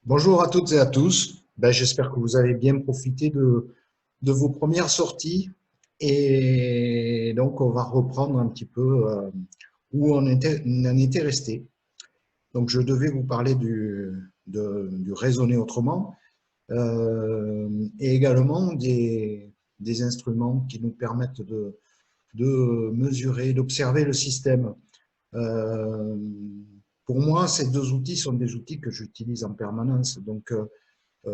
Bonjour à toutes et à tous. J'espère que vous avez bien profité de vos premières sorties. Et donc, on va reprendre un petit peu où on en était resté. Donc, je devais vous parler du raisonner autrement et également des instruments qui nous permettent de mesurer, d'observer le système. Euh, pour moi, ces deux outils sont des outils que j'utilise en permanence. Donc,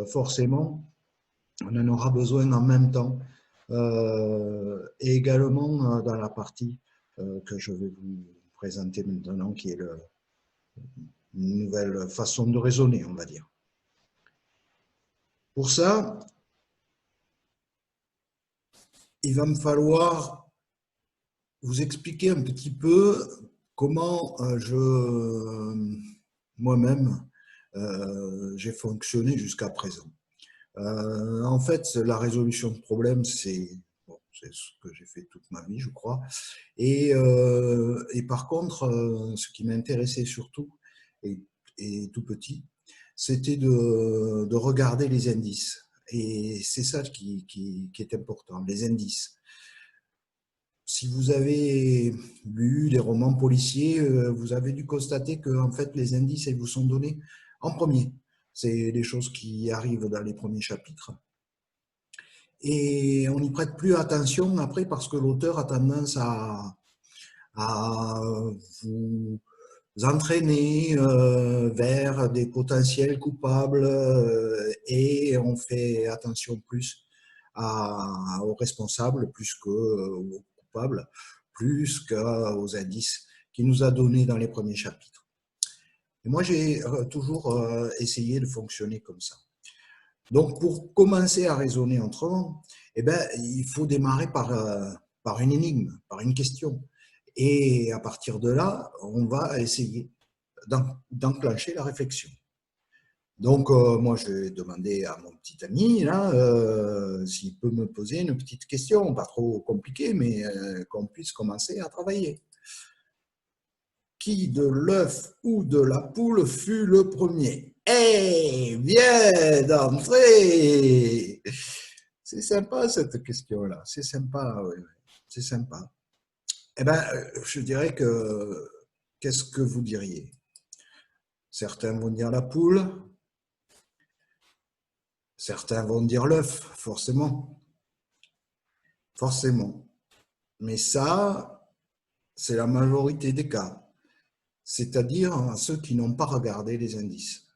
forcément, on en aura besoin en même temps et également dans la partie que je vais vous présenter maintenant, qui est une nouvelle façon de raisonner, on va dire. Pour ça, il va me falloir vous expliquer un petit peu comment moi-même, j'ai fonctionné jusqu'à présent. En fait, la résolution de problèmes, c'est ce que j'ai fait toute ma vie, je crois. Et par contre, ce qui m'intéressait surtout, et, et tout petit, c'était de regarder les indices. Et c'est ça qui est important, les indices. Si vous avez lu des romans policiers, vous avez dû constater que en fait, les indices, ils vous sont donnés en premier. C'est des choses qui arrivent dans les premiers chapitres. Et on n'y prête plus attention après parce que l'auteur a tendance à vous entraîner vers des potentiels coupables et on fait attention plus aux responsables plus qu'aux coupables, plus qu'aux indices qu'il nous a donnés dans les premiers chapitres. Et moi, j'ai toujours essayé de fonctionner comme ça. Donc, pour commencer à raisonner autrement, eh ben, il faut démarrer par une énigme, par une question. Et à partir de là, on va essayer d'enclencher la réflexion. Donc, moi, je vais demander à mon petit ami, là, s'il peut me poser une petite question, pas trop compliquée, mais qu'on puisse commencer à travailler. Qui de l'œuf ou de la poule fut le premier? Eh, bien d'entrée! C'est sympa cette question-là, c'est sympa, oui, c'est sympa. Eh bien, je dirais que, qu'est-ce que vous diriez? Certains vont dire la poule, certains vont dire l'œuf, forcément, forcément. Mais ça, c'est la majorité des cas, c'est-à-dire ceux qui n'ont pas regardé les indices.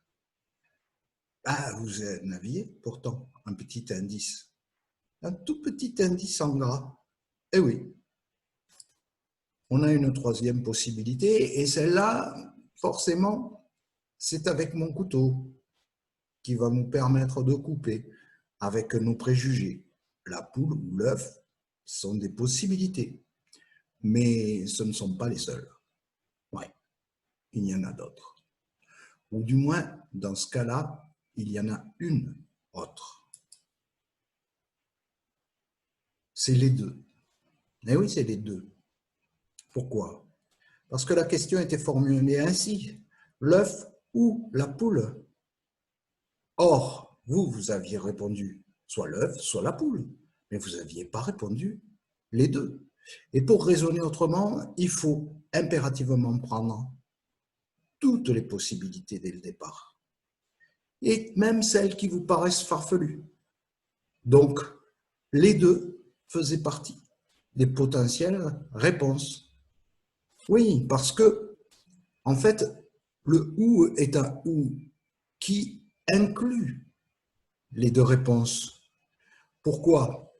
Ah, vous en aviez pourtant un petit indice, un tout petit indice en gras. Eh oui, on a une troisième possibilité et celle-là, forcément, c'est avec mon couteau qui va nous permettre de couper avec nos préjugés. La poule ou l'œuf sont des possibilités, mais ce ne sont pas les seules. Ouais, il y en a d'autres. Ou du moins, dans ce cas-là, il y en a une autre. C'est les deux. Eh oui, c'est les deux. Pourquoi? Parce que la question était formulée ainsi, l'œuf ou la poule? Or, vous aviez répondu soit l'œuf, soit la poule, mais vous n'aviez pas répondu les deux. Et pour raisonner autrement, il faut impérativement prendre toutes les possibilités dès le départ, et même celles qui vous paraissent farfelues. Donc, les deux faisaient partie des potentielles réponses. Oui, parce que, en fait, le ou est un ou qui inclut les deux réponses. Pourquoi?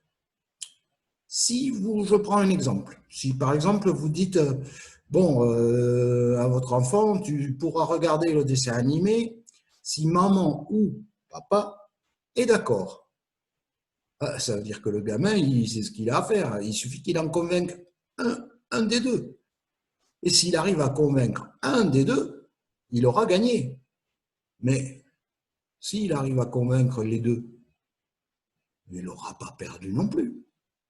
Si vous, je prends un exemple. Si par exemple vous dites, bon, à votre enfant, tu pourras regarder le dessin animé si maman ou papa est d'accord. Ça veut dire que le gamin, il sait ce qu'il a à faire. Il suffit qu'il en convainque un des deux. Et s'il arrive à convaincre un des deux, il aura gagné. Mais s'il arrive à convaincre les deux, il n'aura pas perdu non plus.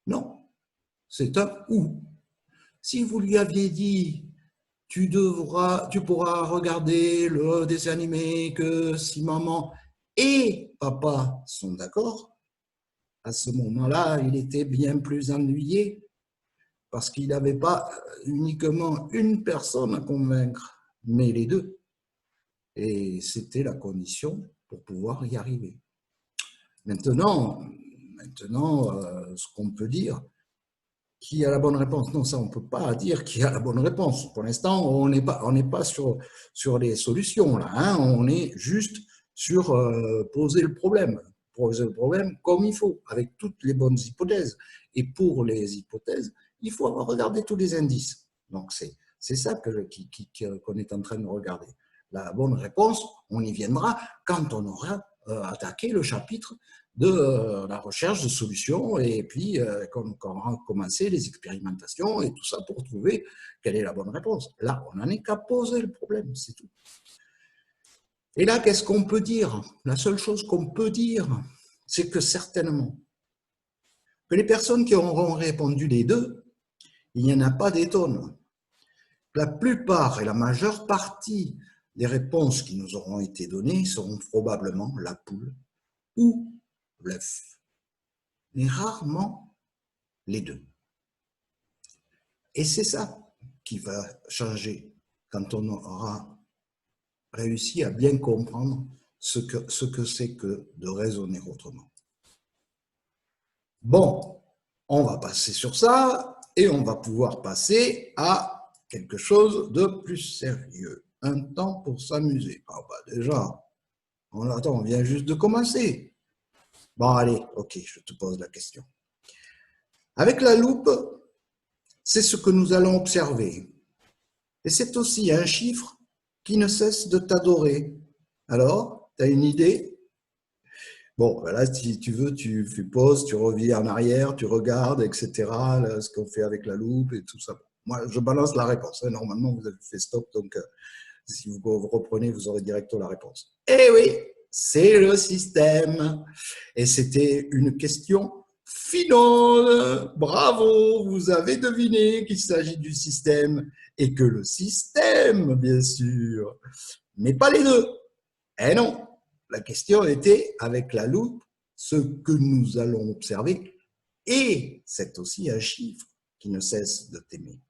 Non, c'est un ou. Si vous lui aviez dit tu pourras regarder le dessin animé que si maman et papa sont d'accord. À ce moment-là, il était bien plus ennuyé parce qu'il n'avait pas uniquement une personne à convaincre, mais les deux. Et c'était la condition pour pouvoir y arriver. Maintenant, ce qu'on peut dire, qui a la bonne réponse? Non, ça, on ne peut pas dire qui a la bonne réponse. Pour l'instant, on n'est pas sur les solutions, là. Hein. On est juste sur poser le problème. Poser le problème comme il faut, avec toutes les bonnes hypothèses. Et pour les hypothèses, il faut avoir regardé tous les indices. Donc, c'est ça qu'on est en train de regarder. La bonne réponse, on y viendra quand on aura attaqué le chapitre de la recherche de solutions et puis qu'on a commencé les expérimentations et tout ça pour trouver quelle est la bonne réponse. Là, on n'en est qu'à poser le problème, c'est tout. Et là, qu'est-ce qu'on peut dire? La seule chose qu'on peut dire, c'est que certainement, que les personnes qui auront répondu les deux, il n'y en a pas des tonnes. La plupart et la majeure partie des réponses qui nous auront été données seront probablement la poule ou l'œuf, mais rarement les deux. Et c'est ça qui va changer quand on aura réussi à bien comprendre ce que c'est que de raisonner autrement. Bon, on va passer sur ça et on va pouvoir passer à quelque chose de plus sérieux. Un temps pour s'amuser. Ah bah déjà, on vient juste de commencer. Bon, allez, ok, je te pose la question. Avec la loupe, c'est ce que nous allons observer. Et c'est aussi un chiffre qui ne cesse de t'adorer. Alors, tu as une idée? Bon, là, si tu veux, tu fais pause, tu reviens en arrière, tu regardes, etc., là, ce qu'on fait avec la loupe et tout ça. Moi, je balance la réponse. Hein. Normalement, vous avez fait stop, donc si vous reprenez, vous aurez directement la réponse. Eh oui, c'est le système. Et c'était une question finale. Bravo, vous avez deviné qu'il s'agit du système et que le système, bien sûr, mais pas les deux. Eh non, la question était avec la loupe, ce que nous allons observer, et c'est aussi un chiffre qui ne cesse de t'aimer.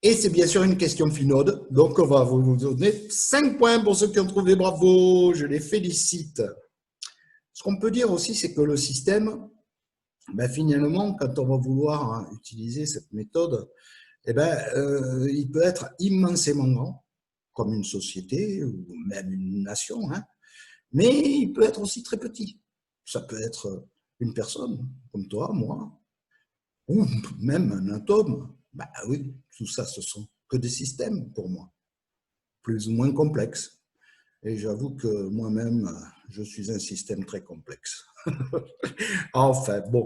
Et c'est bien sûr une question finaude, donc on va vous donner 5 points pour ceux qui ont trouvé bravo, je les félicite. Ce qu'on peut dire aussi, c'est que le système, ben finalement, quand on va vouloir utiliser cette méthode, eh ben, il peut être immensément grand, comme une société ou même une nation, hein, mais il peut être aussi très petit. Ça peut être une personne, comme toi, moi, ou même un atome. Ben oui, tout ça, ce sont que des systèmes pour moi, plus ou moins complexes. Et j'avoue que moi-même, je suis un système très complexe. Enfin, bon.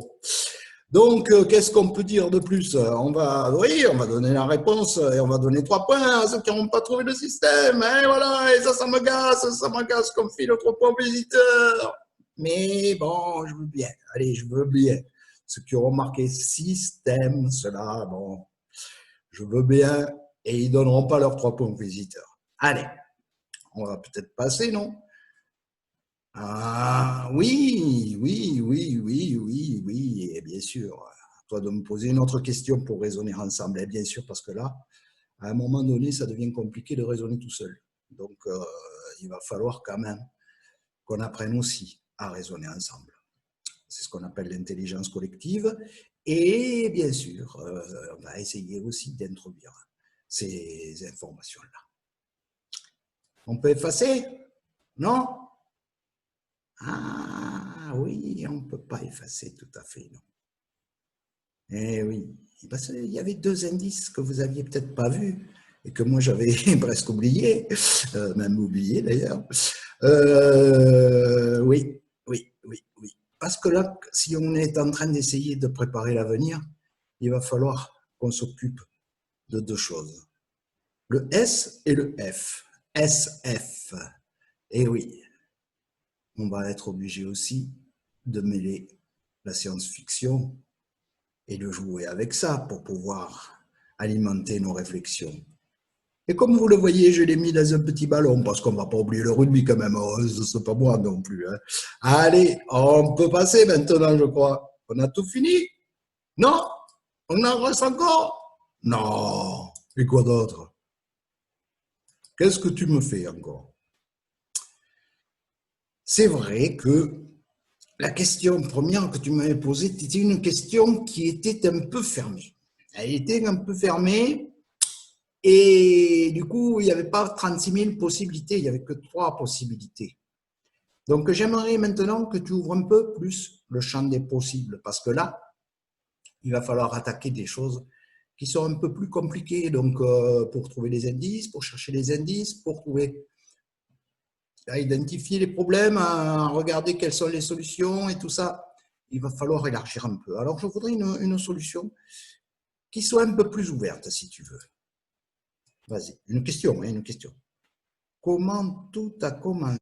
Donc, qu'est-ce qu'on peut dire de plus? On va donner la réponse et on va donner 3 points à ceux qui n'ont pas trouvé le système. Et voilà, et ça m'agace comme file 3 points aux visiteurs. Mais bon, je veux bien. Allez, je veux bien. Ceux qui auront marqué système, cela, bon, je veux bien. Et ils ne donneront pas leurs 3 points aux visiteurs. Allez, on va peut-être passer, non? Ah oui, et bien sûr. À toi de me poser une autre question pour raisonner ensemble, et bien sûr, parce que là, à un moment donné, ça devient compliqué de raisonner tout seul. Donc, il va falloir quand même qu'on apprenne aussi à raisonner ensemble. C'est ce qu'on appelle l'intelligence collective. Et bien sûr, on va essayer aussi d'introduire ces informations-là. On peut effacer? Non? Ah oui, on ne peut pas effacer tout à fait, non. Eh oui, parce qu'il y avait 2 indices que vous n'aviez peut-être pas vus et que moi j'avais presque oublié, même oublié d'ailleurs. Oui. Parce que là, si on est en train d'essayer de préparer l'avenir, il va falloir qu'on s'occupe de 2 choses. Le S et le F. SF. Eh oui, on va être obligé aussi de mêler la science-fiction et de jouer avec ça pour pouvoir alimenter nos réflexions. Et comme vous le voyez, je l'ai mis dans un petit ballon, parce qu'on ne va pas oublier le rugby quand même, c'est pas moi non plus. Hein. Allez, on peut passer maintenant, je crois. On a tout fini? Non? On en reste encore? Non. Et quoi d'autre? Qu'est-ce que tu me fais encore? C'est vrai que la question première que tu m'avais posée, c'était une question qui était un peu fermée. Elle était un peu fermée et du coup, il n'y avait pas 36 000 possibilités, il n'y avait que 3 possibilités. Donc, j'aimerais maintenant que tu ouvres un peu plus le champ des possibles parce que là, il va falloir attaquer des choses qui sont un peu plus compliquées. Donc, pour trouver les indices, pour chercher les indices, pour trouver à identifier les problèmes, à regarder quelles sont les solutions et tout ça, il va falloir élargir un peu. Alors, je voudrais une solution qui soit un peu plus ouverte, si tu veux. Vas-y, une question, hein, une question. Comment tout a commencé?